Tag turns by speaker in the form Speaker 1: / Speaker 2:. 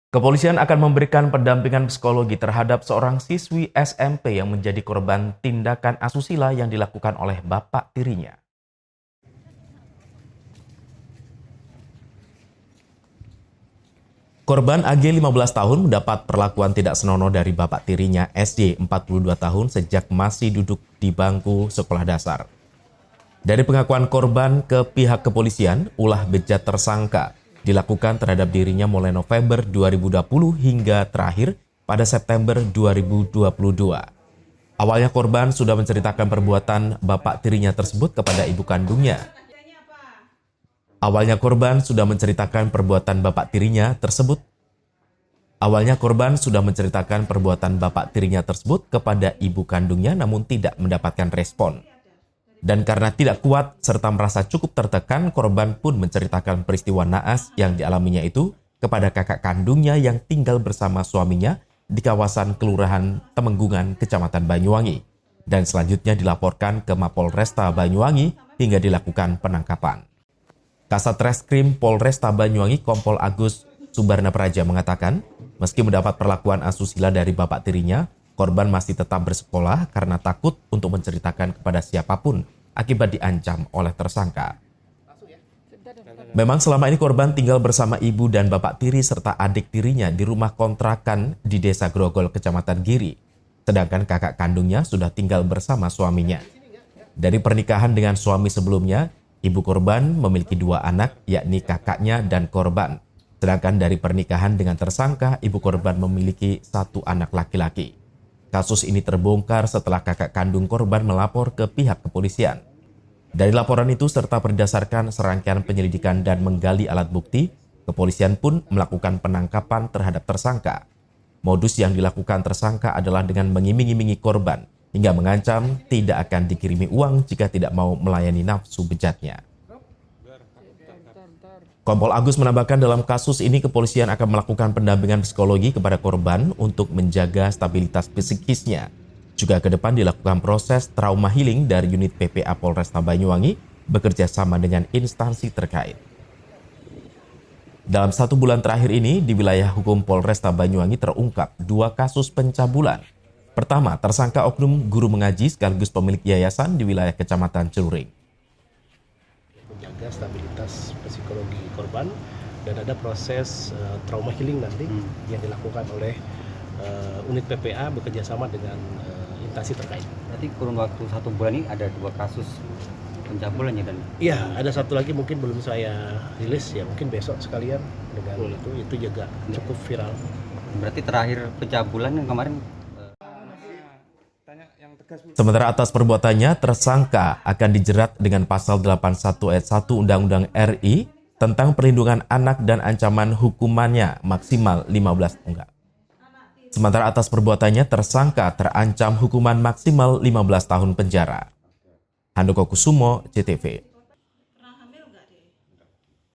Speaker 1: Kepolisian akan memberikan pendampingan psikologi terhadap seorang siswi SMP yang menjadi korban tindakan asusila yang dilakukan oleh bapak tirinya. Korban AG 15 tahun mendapat perlakuan tidak senonoh dari bapak tirinya SD 42 tahun sejak masih duduk di bangku sekolah dasar. Dari pengakuan korban ke pihak kepolisian, ulah bejat tersangka dilakukan terhadap dirinya mulai November 2020 hingga terakhir pada September 2022. Awalnya korban sudah menceritakan perbuatan bapak tirinya tersebut kepada ibu kandungnya. Awalnya korban sudah menceritakan perbuatan bapak tirinya kepada ibu kandungnya namun tidak mendapatkan respon. Dan karena tidak kuat serta merasa cukup tertekan, korban pun menceritakan peristiwa naas yang dialaminya itu kepada kakak kandungnya yang tinggal bersama suaminya di kawasan Kelurahan Temenggungan, Kecamatan Banyuwangi. Dan selanjutnya dilaporkan ke Mapolresta Banyuwangi hingga dilakukan penangkapan. Kasat Reskrim Polresta Banyuwangi Kompol Agus Subarna Praja mengatakan, meski mendapat perlakuan asusila dari bapak tirinya, korban masih tetap bersekolah karena takut untuk menceritakan kepada siapapun akibat diancam oleh tersangka. Memang selama ini korban tinggal bersama ibu dan bapak tiri serta adik tirinya di rumah kontrakan di Desa Grogol, Kecamatan Giri. Sedangkan kakak kandungnya sudah tinggal bersama suaminya. Dari pernikahan dengan suami sebelumnya, ibu korban memiliki 2 anak, yakni kakaknya dan korban. Sedangkan dari pernikahan dengan tersangka, ibu korban memiliki 1 anak laki-laki. Kasus ini terbongkar setelah kakak kandung korban melapor ke pihak kepolisian. Dari laporan itu serta berdasarkan serangkaian penyelidikan dan menggali alat bukti, kepolisian pun melakukan penangkapan terhadap tersangka. Modus yang dilakukan tersangka adalah dengan mengiming-imingi korban hingga mengancam tidak akan dikirimi uang jika tidak mau melayani nafsu bejatnya. Kompol Agus menambahkan dalam kasus ini kepolisian akan melakukan pendampingan psikologi kepada korban untuk menjaga stabilitas psikisnya. Juga ke depan dilakukan proses trauma healing dari unit PPA Polresta Banyuwangi bekerja sama dengan instansi terkait. Dalam 1 bulan terakhir ini di wilayah hukum Polresta Banyuwangi terungkap 2 kasus pencabulan. Pertama, tersangka oknum guru mengaji sekaligus pemilik yayasan di wilayah Kecamatan Celuring.
Speaker 2: Menjaga stabilitas psikologi korban dan ada proses trauma healing nanti yang dilakukan oleh unit PPA bekerjasama dengan instansi terkait.
Speaker 3: Berarti kurun waktu 1 bulan ini ada 2 kasus pencabulannya dan?
Speaker 2: Iya, ada 1 lagi mungkin belum saya rilis ya, mungkin besok sekalian dengan itu juga cukup viral.
Speaker 3: Berarti terakhir pencabulan yang kemarin.
Speaker 1: Sementara atas perbuatannya, tersangka akan dijerat dengan pasal 81 ayat 1 Undang-Undang RI tentang perlindungan anak dan ancaman hukumannya maksimal 15 tahun. Sementara atas perbuatannya, tersangka terancam hukuman maksimal 15 tahun penjara. Handoko Kusumo, CTV.